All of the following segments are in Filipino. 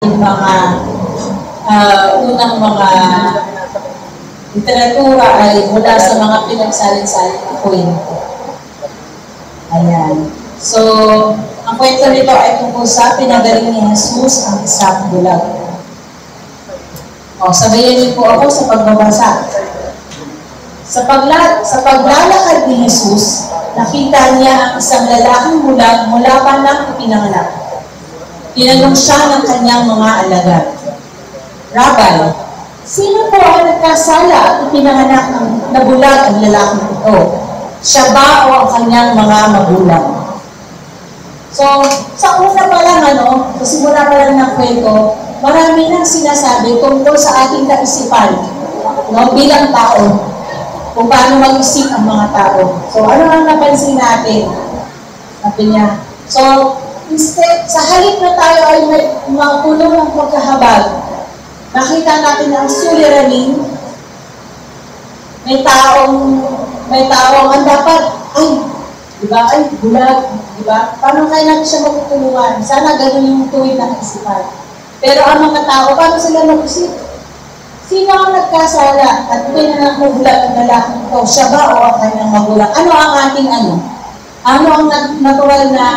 ating mga unang mga literatura ay mula sa mga pinagsalin-salin na kwento. Ayan. So, ang kwento nito ay tungkol sa pinagaling ni Jesus ang isang bulag. Sabayan niyo po ako sa pagbabasa. Sa paglalakad ni Jesus, nakita niya ang isang lalaking bulag mula pa nang ipinanganak. Tinanong siya ng kanyang mga alagad, "Rabbi, sino po ang nagkasala at ipinanganak ng nabulag ang lalaking ito? Siya ba o ang kanyang mga magulang?" So, sa una pa lang, sa simula pa lang ng kwento, marami nang sinasabi tungkol sa ating kaisipan, bilang tao, kung paano mag-isip ang mga tao. So, ano ang napansin natin? Sabi niya, so, instead, sa halip na tayo ay may makulong ng pagkahabag, nakita natin ang suliranin, may taong ang dapat, ay, bulag, diba? Paano kaya natin siya magtulungan? Sana ganun yung tuwid ng isipan. Pero ang mga tao, paano sila mag-isip? Sino ang nagkasala at pinanak mo bulag ang lalaking ito? Siya ba o ang kanyang magulang? Ano ang ating Ano ang natural na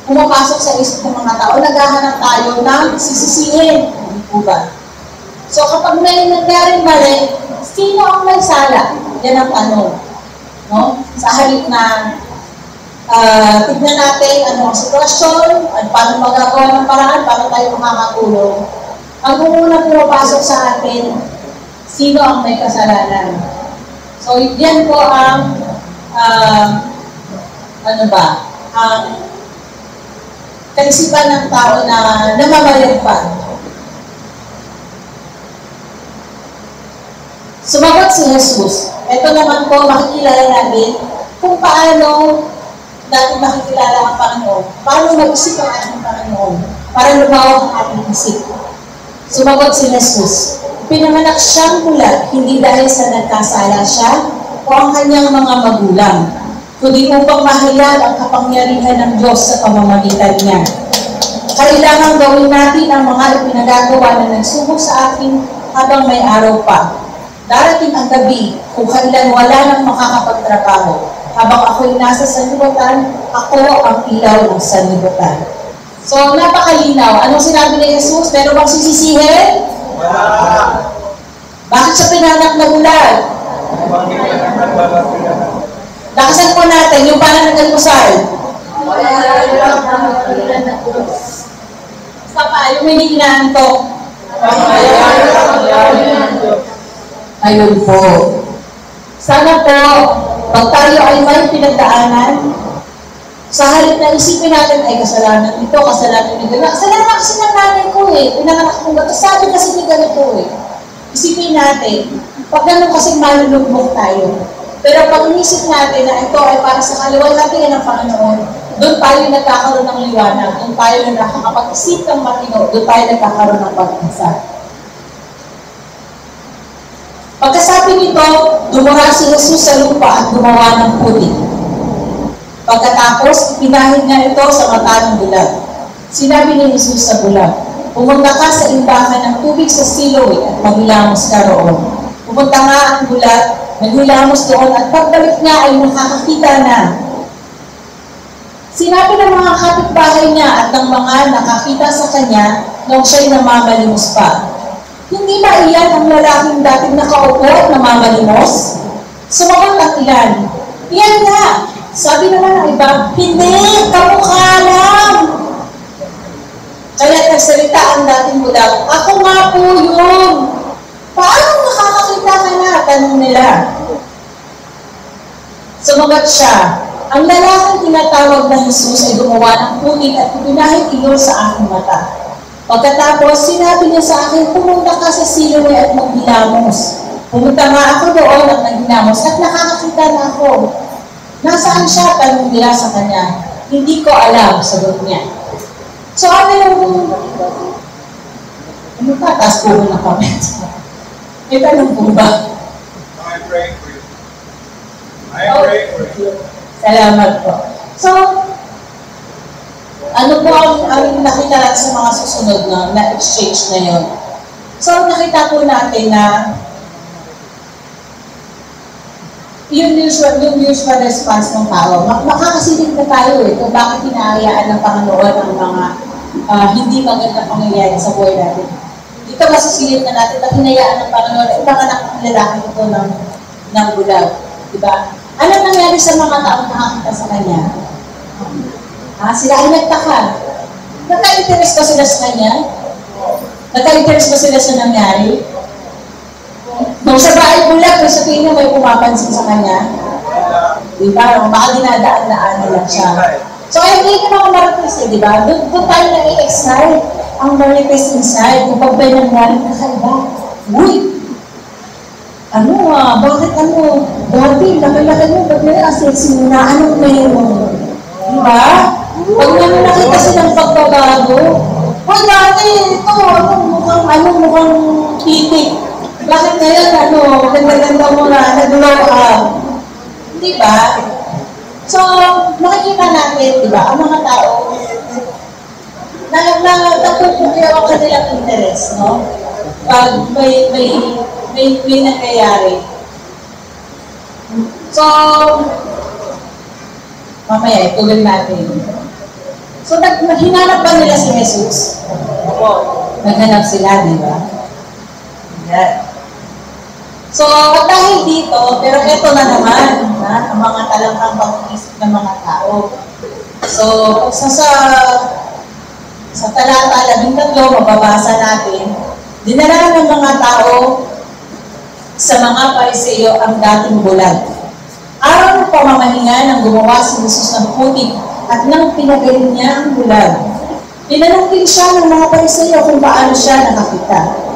pumapasok sa isip ng mga tao? Naghahanap tayo ng sisisihin. Hindi po ba? So kapag may nangyaring mali, sino ang may sala? Yan ang tanong. Sa halip na tignan natin ano ang sitwasyon, at paano magagawa ng paraan, paano tayo makakatulong. Ang unang pumapasok sa atin, sino ang may kasalanan. So, yan po ang ang kaisipan ng tao na namamayagpag. Sumagot si Jesus. Ito naman po, makikilala natin kung paano natin makikilala ang Panginoon. Paano mag-isip ang ating Panginoon para lumawak ang ating isip. Sumagot si Jesus. Pinanganak siyang bulag, hindi dahil sa nagkasala siya o ang kanyang mga magulang, kundi upang mahayag ang kapangyarihan ng Diyos sa pamamagitan niya. Kailangan gawin natin ang mga ipinagagawa na nagsubok sa atin habang may araw pa. Darating ang gabi kung kailan wala nang makakapagtrabaho. Habang ako'y nasa sanlibutan, ako ang ilaw ng sanlibutan. So, napakalinaw. Anong sinabi ni Jesus? Meron bang sisisihin? Bakit siya pinanak na bulag? Lakasan po natin yung parang nag-almusal. Basta pa, yung hindi inaantok. Ayun po. Sana po, pag tayo ay may pinagdaanan, sa halip na isipin natin, ay kasalanan ito, kasalanan ito. Kasalanan kasi ng nanay ko pinanganak ko ba? Sabi kasi ni ganito Isipin natin, pag ganun kasi malulugmok tayo. Pero pag inisip natin na ito ay para sa kaliwalhatian ng Panginoon, doon tayo nagkakaroon ng liwanag, doon tayo nakakapag-isip ng matino, doon tayo nagkakaroon ng pag-asa. Pagkasabi nito, dumura si Jesus sa lupa at gumawa ng putik. Pagkatapos, ipinahid niya ito sa mata ng bulag. Sinabi ni Jesus sa bulag, "Pumunta ka sa imbakan ng tubig sa Siloe at maghilamos ka roon." Pumunta nga ang bulag, naghilamos doon at pagbalik niya ay nakakakita na. Sinabi ng mga kapitbahay niya at ng mga nakakita sa kanya nung siya'y namamalimos pa, "Hindi ba iyan ang lalaking dating nakaupo at namamalimos?" Sumagot ang ilan, "Iyan nga." Sabi naman ng iba, "Hindi, kamukha lang." Kaya nagsalita ang dating bulag, "Ako nga po yun." "Paano nakakakita ka na?" tanong nila. Sumagot siya, "Ang lalaking tinatawag na Jesus ay gumawa ng putik at pinahid iyon sa aking mata. Pagkatapos, sinabi niya sa akin, pumunta ka sa Siloe at maghilamos. Pumunta nga ako doon at naghilamos at nakakakita na ako." "Nasaan siya?" tanong nila sa kanya. "Hindi ko alam," sagot niya. So ano yung taas po ng comment? May tanong po ba? I pray for you. I pray for you. Salamat po. So, Ano po ang nakita natin sa mga susunod na exchange na yun? So, nakita po natin na yung usual response ng tao. Makakasilip na tayo kung bakit hinaayaan ng Panginoon ang mga hindi magandang pangyayari sa buhay natin. Dito masisilip na natin na hinayaan ng Panginoon ang mga lalaki ito ng bulag. Diba? Ano nangyari sa mga taong nakakita sa Kanya? Sila ay nagtaka. Nagka-interest ba sila sa Kanya? Nagka-interest ba sila sa nangyari? Nung siya ba ay bulag, sa tingin may pumapansin sa Kanya? Diba? Baka dinadaan-daan lang siya. So, ay hindi ka mga marites diba? Doon tayo na-excite. Ang marites inside, kung pag may nangyari na kaiba. Uy! Bakit dati, laki-laki mo, ba't may sexy mo na, anong meron mo? Diba? Pag naman nakita silang pagbabago, dati, ito, mukhang titik. Bakit ngayon, ganda-ganda mo na, nag-glow up? Diba? So, makikita natin, diba, ang mga tao, napupukaw ang kanilang interest, no? Pag may nangyayari. So, mamaya, ituloy natin. So, hinanap ba nila si Jesus? Naghanap sila, diba? Yan. So, dahil dito, pero ito na naman, ang mga talagang pag-iisip ng mga tao. So, sa talata 13, mababasa natin, dinala ng mga tao sa mga Pariseo ang dating bulag. Araw ng pamamahinga nang gumawa si Jesus ng putik at nang pinagaling niya ang bulag. Tinanong din siya ng mga Pariseo kung paano siya nakakita.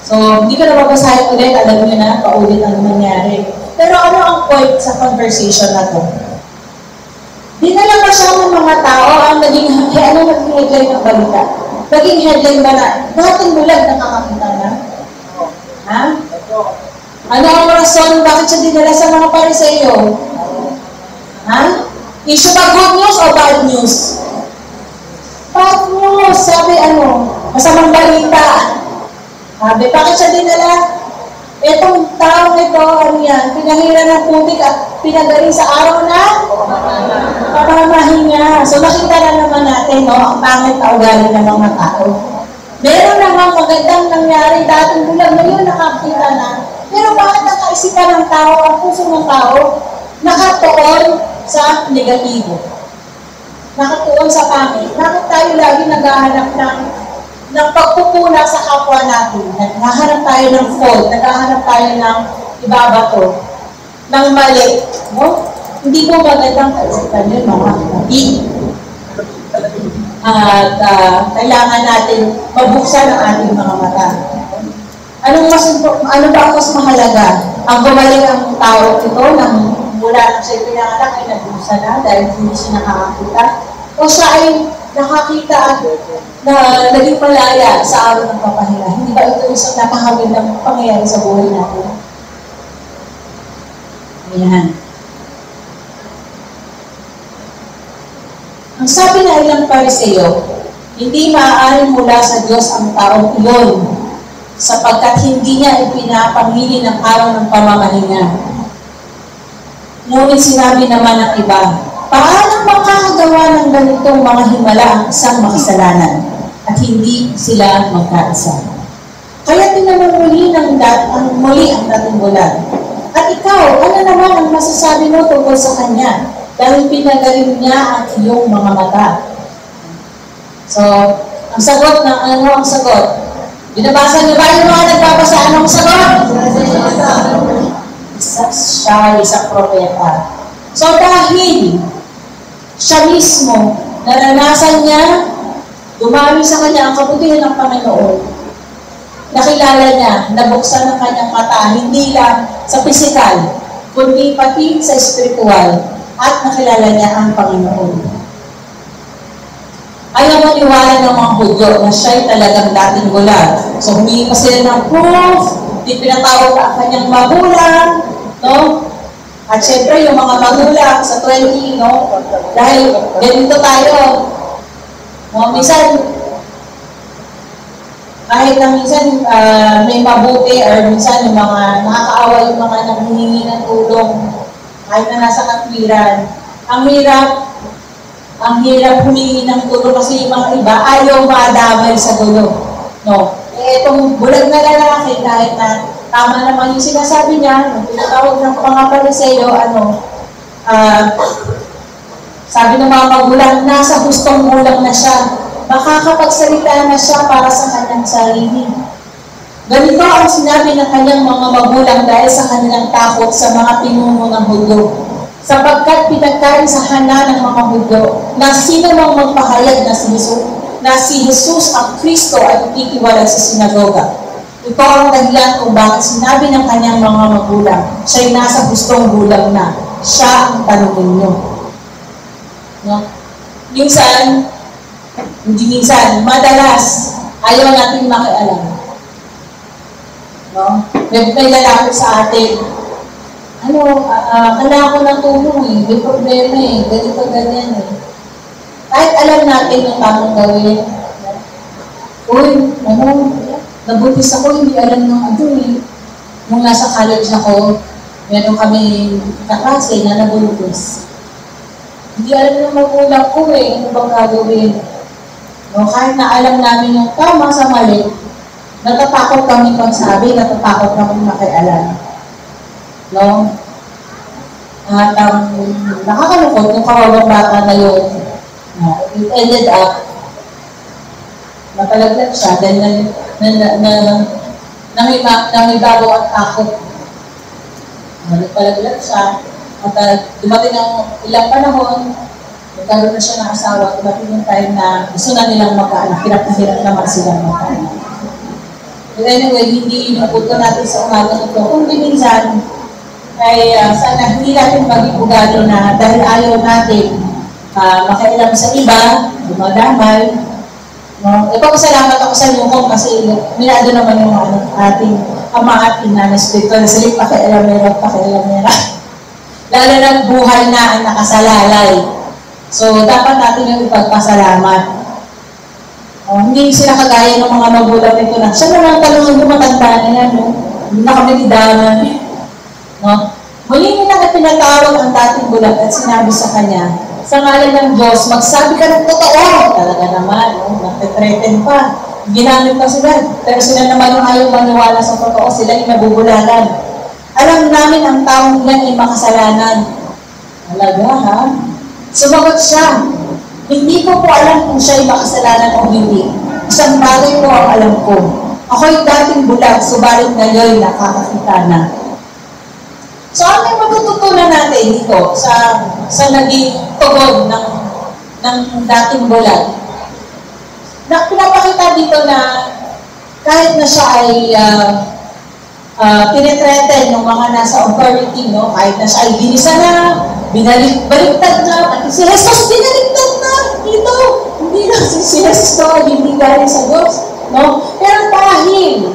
So, hindi ko na mabasahin ulit, alam niyo na, paulit ang nangyari. Pero ano ang point sa conversation na to? Dinala pa siya ng mga tao ang naging headline ng balita. Naging headline ba na, dating bulag nakakakita na? Ha? Ano ang rason, bakit siya dinala sa mga Pariseo? Ha? Issue ba good news o bad news? Bad news, sabi masamang balita. Sabi, bakit siya dinala? Itong taong ito, pinahira ng putik at pinagaling sa araw na pamamahinga. So, makita na naman natin, ang pangit na ugali ng mga tao. Meron namang magandang nangyari, dating bulag, ngayon nakakita na. Pero bakit nakaisipan ng tao, ang puso ng tao, nakatuon sa negatibo? Nakatuon sa pangit. Bakit tayo lagi naghahanap ng pagpupuna sa kapwa natin? Naghahanap tayo ng fault, naghahanap tayo ng ibabato, ng mali. No? Hindi po magandang kaisipan yun, mga kapatid. At kailangan natin mabuksan ang ating mga mata. Ano ba ang mas mahalaga? Ang gumaling ang tao ito nang mula nang siya pinanganak ay nagbusa na dahil hindi siya nakakakita? O siya ay nakakita at naging malaya sa araw ng papahinga? Hindi ba ito isang napakagandang ng pangyayari sa buhay natin? Ayan. Ang sabi na ilang Pariseo, hindi maaaring mula sa Diyos ang taong iyon sapagkat hindi niya ipinapamili ng araw ng pamamahinga. Ngunit sinabi naman ng iba, paano makakagawa ng ganitong mga himala ang isang makasalanan at hindi sila magkaisa? Kaya tinanong muli ang dating bulag. At ikaw, ano naman ang masasabi mo tungkol sa kanya? Dahil pinagaling niya ang iyong mga mata. So, ang sagot ng ang sagot? Binabasa niyo ba yung mga nagbabasa? Anong sagot? Siya isang propeta. So, dahil siya mismo, naranasan niya, dumami sa kanya ang kabutihan ng Panginoon. Nakilala niya, nabuksan ng kanyang mata, hindi lang sa pisikal, kundi pati sa espiritual, at nakilala niya ang Panginoon. Ayaw maniwala ng mga Hudyo na siya'y talagang dating bulag. So, humingi pa sila ng proof, di pinatawag ang kanyang magulang, no? At syempre, yung mga magulang sa 20, no? Dahil ganito tayo, No, minsan, kahit na minsan may mabuti or minsan yung mga nakakaawa yung mga nanghihingi ng tulong kahit na nasa katwiran. Ang hirap humingi ng tulong kasi yung mga iba ayaw madamay sa gulo. No? Itong bulag na lalaki kahit na tama naman yung sinasabi niya, yung tinatawag ng mga Pariseo, sabi ng mga magulang, nasa hustong gulang na siya. Makakapagsalita na siya para sa kanyang sarili. Ganito ang sinabi ng kanyang mga magulang dahil sa kanilang takot sa mga pinuno ng Hudyo. Sapagkat pinagkain sa hana ng mga Hudyo na sino mang magpahayag na si Jesus ang Kristo ay titiwala sa sinagoga. Ito ang dahilan kung bakit sinabi ng kanyang mga magulang, siya'y nasa hustong gulang na, siya ang tanungin niyo. No? Madalas, ayaw natin makialam. No? May lalaki sa atin, kailangan ko ng tulong may problema ganito, ganyan Kahit alam natin yung tamang gawin. Nabuntis ako, hindi alam ng Nung nasa college ako, meron kami kaklase na nabuntis. Hindi alam ng magulang ko ano bang gagawin. No, kahit na alam namin yung tama sa mali, natatakot kami magsabi, natatakot kami makialam. No? At nakakalungkot yung kawawang bata na yun. It ended up, napalaglag siya dahil nangibago at takot. Napalaglag siya. At dumating ang ilang panahon, nagkaroon na siya ng asawa, dumating yung time na gusto na nilang magkaanak, hirap naman silang magkaanak. But anyway, hindi inupunto natin sa umaga nito. Kung minsan, ay sana hindi natin maging ugali na dahil ayaw natin makialam sa iba, dumadamay. No? Ipapasalamat ako sa inyo kung kasi minado naman yung ating ama at ina na spiritual na sila pakialamera. Lalo ng buhay na ang nakasalalay. So, dapat natin yung ipagpasalamat. Hindi sila kagaya ng mga magulang nito na, siya naman talungan yung matanda na yan, hindi na kami nidaman. No? Muli nila pinatawag ang dating bulag at sinabi sa kanya, sa ngalan ng Diyos, magsabi ka ng totoo. Talaga naman, nagtitreten pa. Ginamit pa sila. Pero sila naman yung ayaw maniwala sa totoo, sila yung nabubulagan. Alam namin ang taong yan ay makasalanan. Talaga, ha? Sumagot siya. Hindi ko po alam kung siya ay makasalanan o hindi. Isang bagay po ang alam ko. Ako'y dating bulag, subalit ngayon nakakakita na. So, ano yung matututunan natin dito sa naging tugon ng dating bulag? Na pinapakita dito na kahit na siya ay tinetreten ng mga nasa authority, no? Kahit na siya ay ginisa na, baliktad na, at si Jesus binaliktad na dito. Hindi na si Jesus ay hindi galing sa Diyos, no? Pero dahil,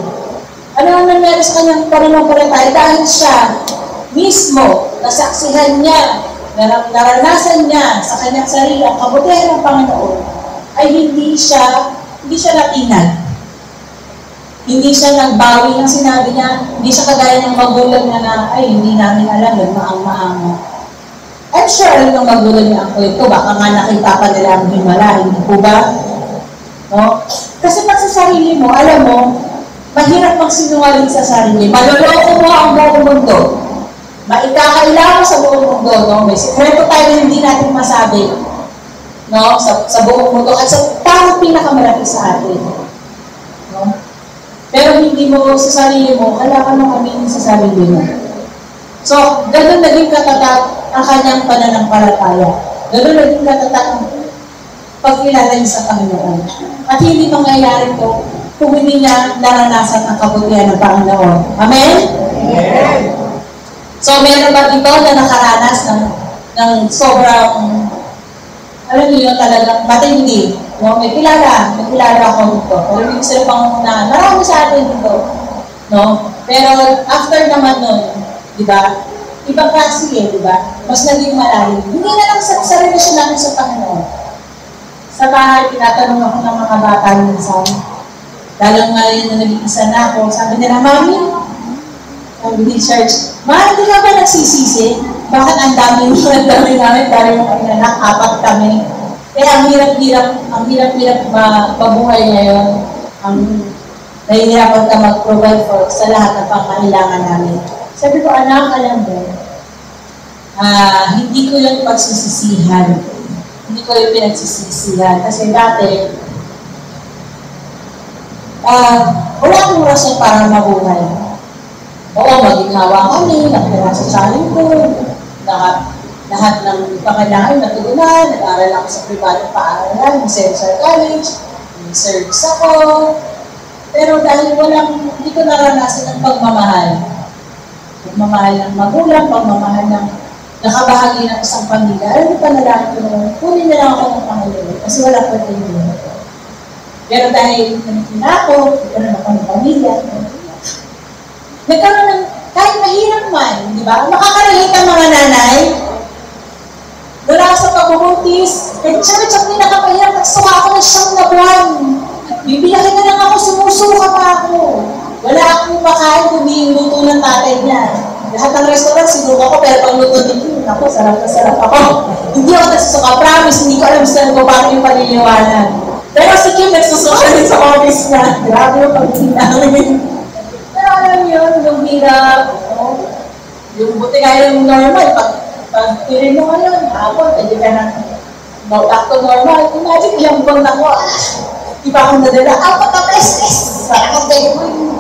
ano ang nangyari sa kanyang pananampalataya? Dahil siya mismo, nasaksihan niya, naranasan niya sa kanyang sarili ang kabutihan ng Panginoon, ay hindi siya natinag. Hindi siya nagbawi ng sinabi niya, hindi siya kagaya ng magulang na ay, hindi namin alam, yun, maang-maang. I'm sure alam ng magulang niya ang kwento, baka nga nakita pa nila ang himala, hindi po ba? No? Kasi pag sa sarili mo, alam mo, mahirap magsinungaling sa sarili. Maloloko mo ang buong mundo. Maikakaila mo sa buong mundo, no? May sikreto tayo na hindi natin masabi, no? Sa buong mundo, at sa parang pinakamalaki sa atin. No? Pero hindi mo sa sarili mo, kailangan mo aminin sa sarili mo. So, ganun naging katatak ang kanyang pananampalataya. Ganun naging katatak ang pagkilala niya sa Panginoon. At hindi mangyayari ito kung hindi niya naranasan ang kabutihan ng Panginoon. Amen? Amen. So, meron ba dito na nakaranas ng sobrang, alam niyo talagang matindi? No? May kilala ako dito. Pero hindi sila pangunahan. Marami sa atin dito. No? Pero after naman nun, di ba? Ibang klase di ba? Mas naging malalim. Hindi na lang sa relasyon natin sa Panginoon. Sa Sa bahay, tinatanong ako ng mga bata minsan. Lalo ngayon na nag-iisa na ako, sabi nila, Mami, sabi ni Church, Ma, hindi ka ba nagsisisi? Bakit ang dami namin, dahil yung kailangan, apat kami. Kaya ang hirap-hirap mabuhay ngayon. Nahihirapan ka mag-provide for sa lahat ng pangkailangan namin. Sabi ko, anak, alam mo, hindi ko yung pagsisisihan. Hindi ko yung pinagsisisihan. Kasi dati, wala akong rason para mabuhay. Oo, maginhawa kami, nakira sa challenge ko, lahat ng pangailangan natugunan, nag-aaral ako sa pribadong paaralan, ng Central College, nag-search ako. Pero dahil hindi ko naranasan ng pagmamahal. Pagmamahal ng magulang, pagmamahal ng nakabahagi ng isang pamilya. Alam mo, panalangin ko naman, kunin na lang ako ng Panginoon kasi wala pa rin yun. Pero dahil nagkina ako, nagkaroon ako ng pamilya, nagkaroon ng, kahit mahirap man, di ba? Makakarelate ang mga nanay. Doon ako sa pagbubuntis, church ang pinakapahirap, nagsuka ako ng 9 na buwan. Bibiyakin na lang ako, sumusuka pa ako. Wala akong makain, kundi yung luto ng tatay niya. Lahat ng restaurant, sinuka ko, pero pag luto din, ako, sarap na sarap ako. Hindi ako nagsusuka, promise, hindi ko alam saan ko paano yung paniniwanan. Pero si Kim, nagsusuka din sa office niya. Grabe yung pag-sinamin. Pero alam yun, yung hirap, yung buti kaya yung normal, pag pirin mo ngayon, hapon, pwede ka na back to normal. Imagine, ilang buwan ako, di ba akong nadala, 4 na beses, parang ang tayo mo yun.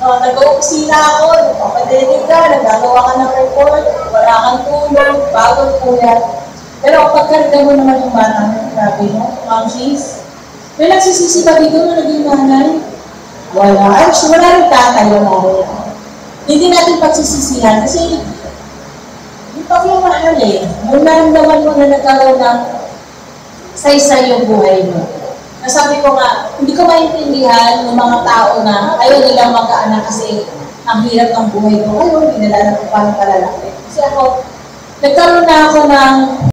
Nag-uusina ako, nagpapadinig ka, nagagawa ka ng report, wala kang tulog, bagong puyat. Pero pagkarga mo naman yung bata, grabe mo, Ma'am-Sis. May nagsisisi ba dito na naging nanay? Wala. Ay, wala rin tatay, wala rin. Hindi natin pagsisisihan kasi yung pagmamahal yung naramdaman mo na nagkaroon ng saysay yung buhay mo. Nasabi ko nga, hindi ko maintindihan ng mga tao na ayaw nilang magkaanak kasi ang hirap ng buhay ko. Ayaw, hindi nila na kung paano palalaki. Kasi ako, nagkaroon na ako ng